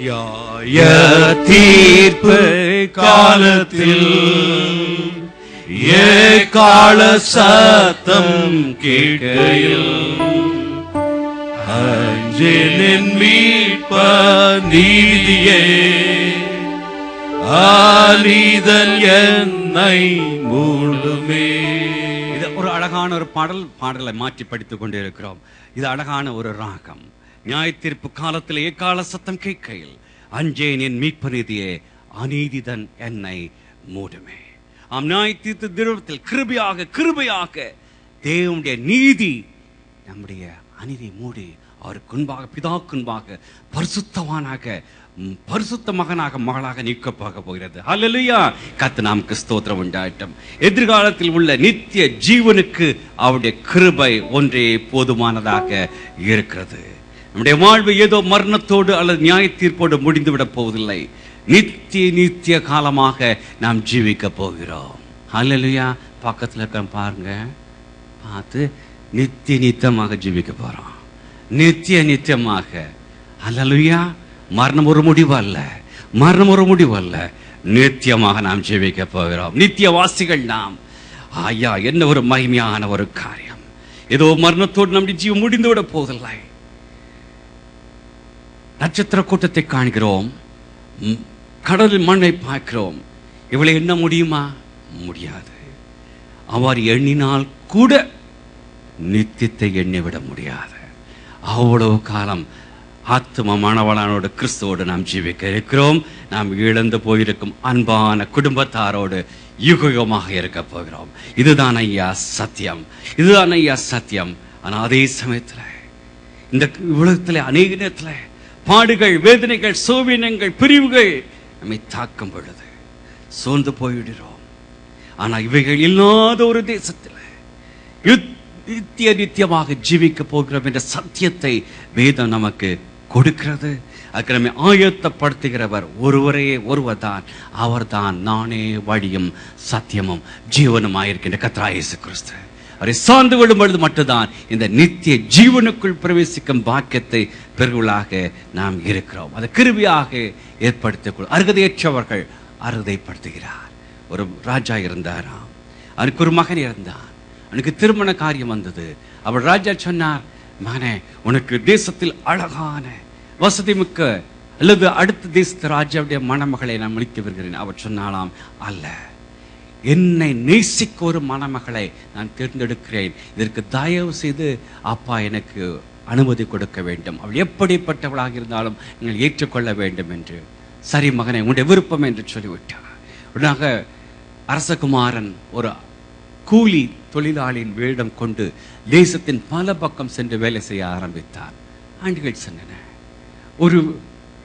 நியாய தீர்ப்பு காலத்தில் ஏகால சத்தம் கேட்கையில் அஞ்சேன் மீட்ப நீதியே ஆனிதன் என்னை மூடுமே. இது ஒரு அழகான ஒரு பாடலை மாற்றி படித்துக் கொண்டிருக்கிறோம். இது அழகான ஒரு ராகம். நியாயத்தீர்ப்பு காலத்தில் ஏகால சத்தம் கேட்கையில் அஞ்சேன் என் மீட்பு நீதியே அநீதிதன் என்னை மூடுமே. நியாயத்தீர்ப்பு தினத்தில் கிருபையாக தேவனுடைய நீதி நம்முடைய அநீதி மூடி அவருக்கு முன்பாக பிதாக்கு முன்பாக பரிசுத்த மகனாக மகளாக நீக்கப்போக போகிறது. ஹல்லேலூயா. கர்த்தர் நாமக்கு ஸ்தோத்திரம் உண்டாகட்டும். எதிர்காலத்தில் உள்ள நித்திய ஜீவனுக்கு அவருடைய கிருபை ஒன்றே போதுமானதாக இருக்கிறது. நம்முடைய வாழ்வு ஏதோ மரணத்தோடு அல்லது நியாய தீர்ப்போடு முடிந்துவிடப் போவதில்லை. நித்திய காலமாக நாம் ஜீவிக்க போகிறோம். ஹல்லேலூயா. பக்கத்தில் இருக்க பாருங்க, பார்த்து நித்தியமாக ஜீவிக்க போறோம். நித்தியமாக. ஹல்லேலூயா. மரணம் ஒரு முடிவு அல்ல, நித்தியமாக நாம் ஜீவிக்க போகிறோம். நித்தியவாசிகள் நாம். ஐயா, என்ன ஒரு மகிமையான ஒரு காரியம். ஏதோ மரணத்தோடு நம்முடைய ஜீவன் முடிந்துவிட போவதில்லை. நட்சத்திர கூட்டத்தை காண்கிறோம், கடலில் மண்ணை பார்க்கிறோம். இவளை எண்ண முடியுமா? முடியாது. அவர் எண்ணினால் கூட நித்தியத்தை எண்ணிவிட முடியாது. அவ்வளவு காலம் ஆத்ம மணவளானோடு கிறிஸ்துவோடு நாம் ஜீவிக்க இருக்கிறோம். நாம் இழந்து போயிருக்கும் அன்பான குடும்பத்தாரோடு யுகமாக இருக்க போகிறோம். இதுதான் ஐயா சத்தியம். ஆனால் அதே சமயத்தில் இந்த உலகத்தில் அநேக நேரத்தில் பாடுகள், வேதனைகள், சோவினங்கள், பிரிவுகள் நம்மை தாக்கும் பொழுது சோர்ந்து போய்விடுகிறோம். ஆனால் இவைகள் இல்லாத ஒரு தேசத்தில் நித்தியமாக ஜீவிக்க போகிறோம் என்ற சத்தியத்தை வேதம் நமக்கு கொடுக்கிறது. அதுக்கு நம்மை ஆயத்தப்படுத்துகிறவர் ஒருவர் தான். அவர்தான் நானே வழியும் சத்தியமும் ஜீவனும் ஆயிருக்கின்ற கர்த்தராகிய இயேசு கிறிஸ்து. அவரை சார்ந்து கொள்ளும் பொழுது மட்டும்தான் இந்த நித்திய ஜீவனுக்குள் பிரவேசிக்கும் பாக்கியத்தை பெறுவதாக நாம் இருக்கிறோம். அதை கிருபையாக ஏற்படுத்திக் அருகதையற்றவர்கள் அருகதைப்படுத்துகிறார். ஒரு ராஜா இருந்தாராம், அவனுக்கு ஒரு மகன் இருந்தான். அவனுக்கு திருமண காரியம் வந்தது. அவர் ராஜா சொன்னார், மகனே, உனக்கு தேசத்தில் அழகான வசதி மிக்க அல்லது அடுத்த தேசத்து ராஜாவுடைய மணமகளை நான் முடித்து வருகிறேன். அவர் சொன்னாலாம், அல்ல, என்னை நேசிக்க ஒரு மணமகளை நான் தேர்ந்தெடுக்கிறேன். இதற்கு தயவு செய்து அப்பா எனக்கு அனுமதி கொடுக்க வேண்டும். அவள் எப்படிப்பட்டவளாக இருந்தாலும் நீங்கள் ஏற்றுக்கொள்ள வேண்டும் என்று. சரி மகனை, உன்னுடைய விருப்பம் என்று சொல்லிவிட்டார். உடனாக அரசகுமாரன் ஒரு கூலி தொழிலாளியின் வேடம் கொண்டு தேசத்தின் பல பக்கம் சென்று வேலை செய்ய ஆரம்பித்தார். ஆண்டுகள் சென்றன. ஒரு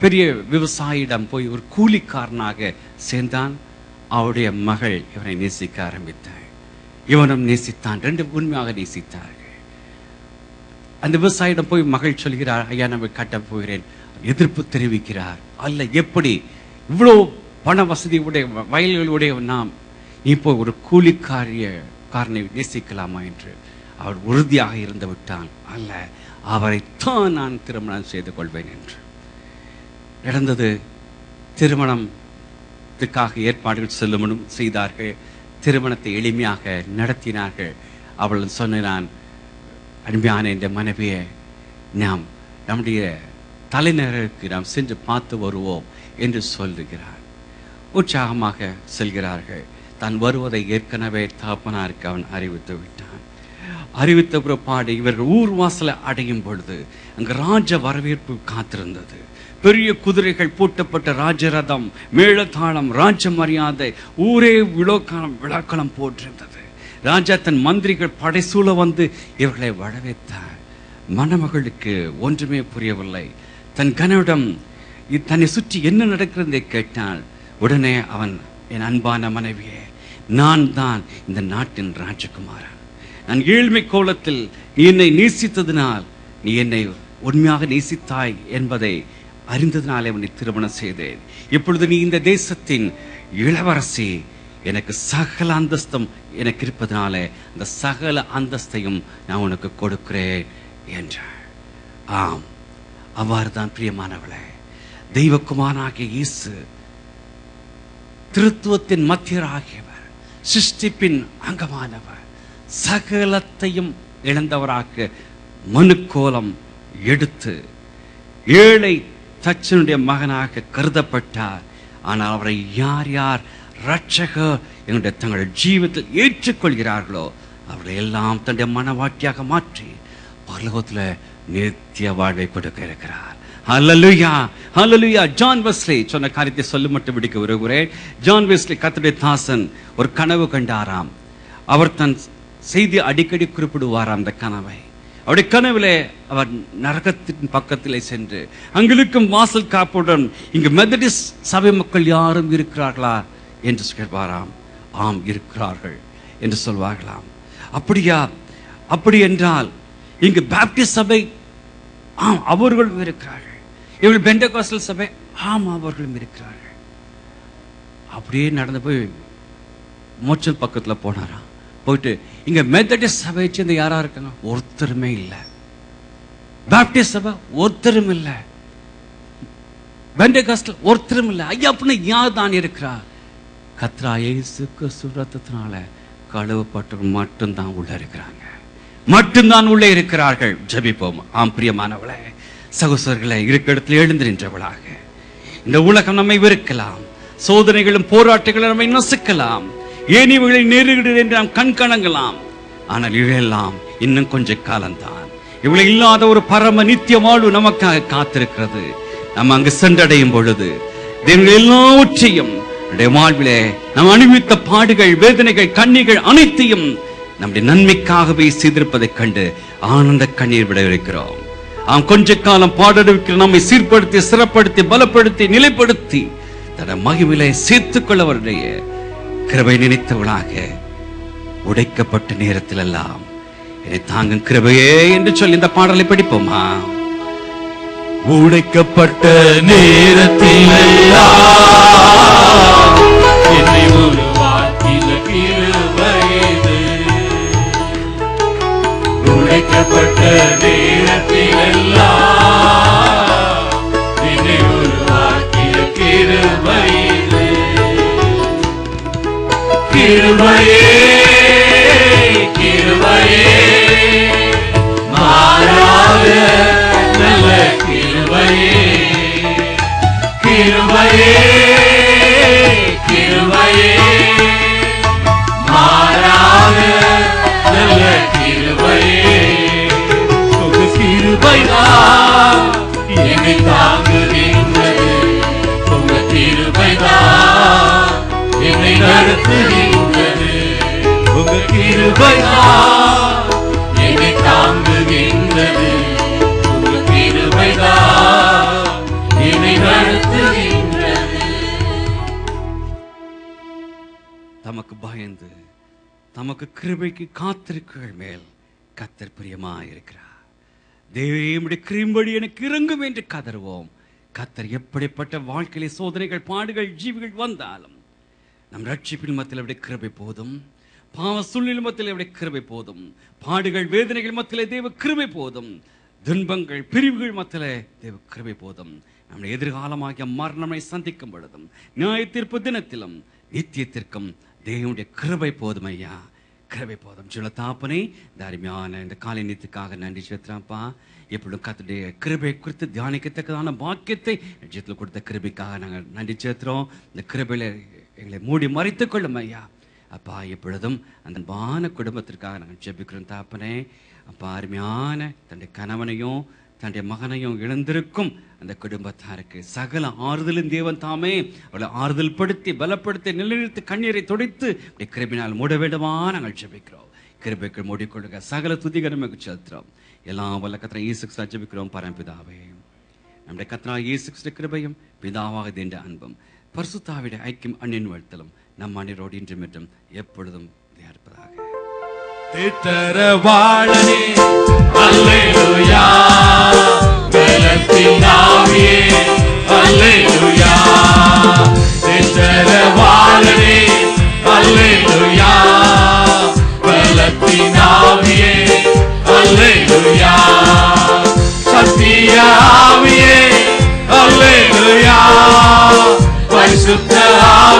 பெரிய விவசாயியிடம் போய் ஒரு கூலிக்காரனாக சேர்ந்தான். அவருடைய மகள் இவனை நேசிக்க ஆரம்பித்தாள். இவனும் நேசித்தான். ரெண்டு உண்மையாக நேசித்தார்கள். அந்த விவசாயியிடம் போய் மகள் சொல்கிறார், ஐயா, நம்ம கட்டப் போகிறேன். எதிர்ப்பு தெரிவிக்கிறார். அல்ல, எப்படி இவ்வளோ பண வசதி உடைய வயல்களுடைய நாம் நீ போய் ஒரு கூலிக்காரனை நேசிக்கலாமா என்று அவர் உறுதியாக இருந்து விட்டான். அல்ல, அவரைத்தான் நான் திருமணம் செய்து கொள்வேன் என்று. நடந்தது. திருமணத்திற்காக ஏற்பாடுகள் செல்லுமனும் செய்தார்கள். திருமணத்தை எளிமையாக நடத்தினார்கள். அவள் சொன்னான், அருமையான இந்த மனைவியை நாம் நம்முடைய தலைநகருக்கு நாம் சென்று பார்த்து வருவோம் என்று சொல்லுகிறார். உற்சாகமாக செல்கிறார்கள். தான் வருவதை ஏற்கனவே தகப்பனாருக்கு அவன் அறிவித்து விட்டான். அறிவித்த பிற்பாடு இவர்கள் ஊர் வாசலை அடையும் பொழுது அங்கு ராஜ வரவேற்பு காத்திருந்தது. பெரிய குதிரைகள் பூட்டப்பட்ட ராஜரதம், மேளதாளம், ராஜ மரியாதை, ஊரே விழாக்களம் போட்டிருந்தது. ராஜா தன் மந்திரிகள் படைசூழ வந்து இவர்களை வரவேற்றார். மணமகளுக்கு ஒன்றுமே புரியவில்லை. தன் கணவனிடம் தன்னை சுற்றி என்ன நடக்கிறது கேட்டால், உடனே அவன், என் அன்பான மனைவியே, நான் தான் இந்த நாட்டின் ராஜகுமாரன். நான் ஏழ்மை கோலத்தில் நீ என்னை நேசித்ததினால், நீ என்னை உண்மையாக நேசித்தாய் என்பதை அறிந்ததினாலே உன்னை திருமணம் செய்தேன். இப்பொழுது நீ இந்த தேசத்தின் இளவரசி. எனக்கு சகல அந்தஸ்தும் எனக்கு இருப்பதனாலே அந்த சகல அந்தஸ்தையும் நான் உனக்கு கொடுக்கிறேன் என்றார். ஆம், அவ்வாறு தான் பிரியமானவளே, தெய்வகுமாரனாகிய இயேசு திருத்துவத்தின் மத்தியராகியவர், சிருஷ்டிப்பின் அங்கமானவர், சகலத்தையும் இழந்தவராக மனுக்கோலம் எடுத்து ஏழை தச்சனுடைய மகனாக கருதப்பட்டார். ஆனால் அவரை யார் யார் இரட்சகர் என்னுடைய தங்கள் ஜீவிதத்தில் ஏற்றுக்கொள்கிறார்களோ அவர்களை எல்லாம் தன்னுடைய மனவாட்டியாக மாற்றி பரலோகத்தில் நித்திய வாழ்வை கொடுக்க இருக்கிறார். ஹல்லேலூயா, ஹல்லேலூயா. ஜான் வெஸ்லி சொன்ன காரியத்தை சொல்ல மட்டும் விடுக்க விரும்புகிறேன். ஜான் வெஸ்லி கர்த்தருடைய தாசன் ஒரு கனவு கண்டாராம். அவர் தன் செய்தி அடிக்கடி குறிப்பிடுவாராம். அந்த கனவை, அவருடைய கனவிலே அவர் நரகத்தின் பக்கத்திலே சென்று அங்கிருக்கும் வாசல் காப்புடன் இங்கு மெத்தடிஸ்ட் சபை மக்கள் யாரும் இருக்கிறார்களா என்று கேட்பாராம். ஆம், இருக்கிறார்கள் என்று சொல்வார்களாம். அப்படியா? அப்படி என்றால் இங்கு பாப்டிஸ்ட் சபை, ஆம் அவர்களும் இருக்கிறார்கள். இவர்கள் பெண்டெகோஸ்டல் சபை, ஆம் அவர்களும் இருக்கிறார்கள். அப்படியே நடந்து போய் மோச்சல் பக்கத்துல போனாராம். போயிட்டு இங்க மெத்தடிஸ்ட் சபையை சேர்ந்து யாரா இருக்காங்க? ஒருத்தருமே இல்லை. பாப்டிஸ்ட் சபை ஒருத்தரும் இல்லை. பெண்டெகோஸ்டல் ஒருத்தரும் இல்லை. ஐயா அப்படின்னு யார் தான் இருக்கிறா? கர்த்தராகிய இயேசு கிறிஸ்து ரத்தத்தினால கழுவப்பட்டவர்கள் மட்டும்தான் உள்ள இருக்கிறாங்க, மட்டும்தான் உள்ளே இருக்கிறார்கள். ஜெபிப்போம். ஆம் பிரியமானவளே, சகோதரர்களே, இருக்க இடத்துல எழுந்து நின்றவளாக இந்த உலகம் நம்மை வெறுக்கலாம், சோதனைகளும் போராட்டங்களும் நம்மை நசுக்கலாம், ஏன் இவர்களை நேரிடுகிறது என்று நாம் கண்கணங்கலாம். ஆனால் இவையெல்லாம் இன்னும் கொஞ்ச காலம்தான். இவளை இல்லாத ஒரு பரம நித்திய வாழ்வு நமக்காக காத்திருக்கிறது. நம்ம அங்கு சென்றடையும் பொழுது எல்லாவற்றையும் வாழ்விலே நாம் அனுபவித்த பாடுகள், வேதனைகள், கண்ணீர்கள் அனைத்தையும் நம்முடைய நன்மைக்காகவே செய்திருப்பதைக் கண்டு ஆனந்த கண்ணீர் விட இருக்கிறோம். கொஞ்ச காலம் பாடவிக்கிற நம்மை சீர்படுத்தி, சிறப்படுத்தி, பலப்படுத்தி, நிலைப்படுத்தி தன் மகிமையிலே சேர்த்துக் கொள்ளவருடைய கிருபை நினைத்தவளாக உடைக்கப்பட்ட நேரத்தில் எல்லாம் என்னை தாங்கும் கிருபையே என்று சொல்லி இந்த பாடலை படிப்போமா? உடைக்கப்பட்ட நேரத்தில் எல்லாம் என்னை உருவாக்கின கிருபை இது. உடைக்கப்பட்ட நேரத்தில் எல்லாம் என்னை உருவாக்கின கிருபை இது. கிருபையே கிருபையே மாறாத நல்ல கிருபையே. கிருபையே கிருபையே மாறாத நல்ல கிருபையே. உங்க கிருபைதான் என்னை தாங்குகின்றது. உங்க கிருபைதான் என்னை நடத்துகின்றது. உங்க கிருபைதான் என்னை தாங்குகின்றது. உங்க கிருபைதான் என்னை நடத்துகின்றது. தமக்கு பயந்து தமக்கு கிருபைக்கு காத்திருக்கள் மேல் கர்த்தர் பிரியமாயிருக்கிறார். தேவனுடைய கிருபை எனக்கு இறங்கும் என்று கதறுவோம். கர்த்தர் எப்படிப்பட்ட வாழ்க்கையிலே சோதனைகள், பாடுகள், ஜீவிகள் வந்தாலும் நம் ரட்சிப்பின் மத்தியில் அவருடைய கிருபை போதும். பாவ சூழ்நிலை மத்தியில் அவருடைய கிருபை போதும். பாடுகள், வேதனைகள் மத்தியிலே தேவ கிருபை போதும். துன்பங்கள், பிரிவுகள் மத்தியிலே தேவ கிருபை போதும். நம்முடைய எதிர்காலமாகிய மரணமை சந்திக்கும் பொழுதும், நியாய தீர்ப்பு தினத்திலும், நித்தியத்திற்கும் தேவனுடைய கிருபை போதும். ஐயா, கிருபை போதும். சொல்ல தாப்பனே, இந்த அருமையான இந்த காலை நீத்துக்காக நன்றி செலுத்துறாப்பா. எப்பொழுதும் கர்த்தருடைய கிருபை குறித்து தியானிக்கத்தக்கதான பாக்கியத்தை நிஜத்தில் கொடுத்த கிருபைக்காக நாங்கள் நன்றி செலுத்துறோம். இந்த கிருபையில எங்களை மூடி மறைத்துக் கொள்ளும் ஐயா. அப்பா, எப்பொழுதும் அந்த அன்பான குடும்பத்திற்காக நாங்கள் ஜெபிக்கிறோம் தாப்பனே. அப்பா, அருமையான தன்னுடைய கணவனையும் தன்னுடைய மகனையும் இழந்திருக்கும் அந்த குடும்பத்தாருக்கு சகல ஆறுதலின் தேவன் தாமே அவளை ஆறுதல் படுத்தி, பலப்படுத்தி, நிலைநிறுத்தி, கண்ணீரை துடைத்து கிருபினால் மூட வேண்டுமா நாங்கள் ஜெபிக்கிறோம். கிருபைக்கு மூடிக்கொள்ளுங்க. சகல துதிகரமைக்கு செலுத்துறோம். எல்லாம் வல்ல கர்த்தர் இயேசு கிறிஸ்துவை ஜெபிக்கிறோம். பரம்பிதாவே, நம்முடைய கர்த்தராகிய இயேசு கிறிஸ்து கிருபையும் பிதாவாக தேண்ட அன்பும் பரிசுத்தாவிடைய ஐக்கியம் அன்னின் வாழ்த்தலும் நம் அனைவரோடு இன்றும் என்றும் எப்பொழுதும் இருப்பதாக. தித்தரவாளனே அல்லேலூயா, பலத்தின் ஆவியே அல்லேலூயா. தித்தரவாளனே அல்லேலூயா, பலத்தின் ஆவியே அல்லேலூயா. சத்திய ஆவியே அல்லேலூயா, பரிசுத்த ஆவி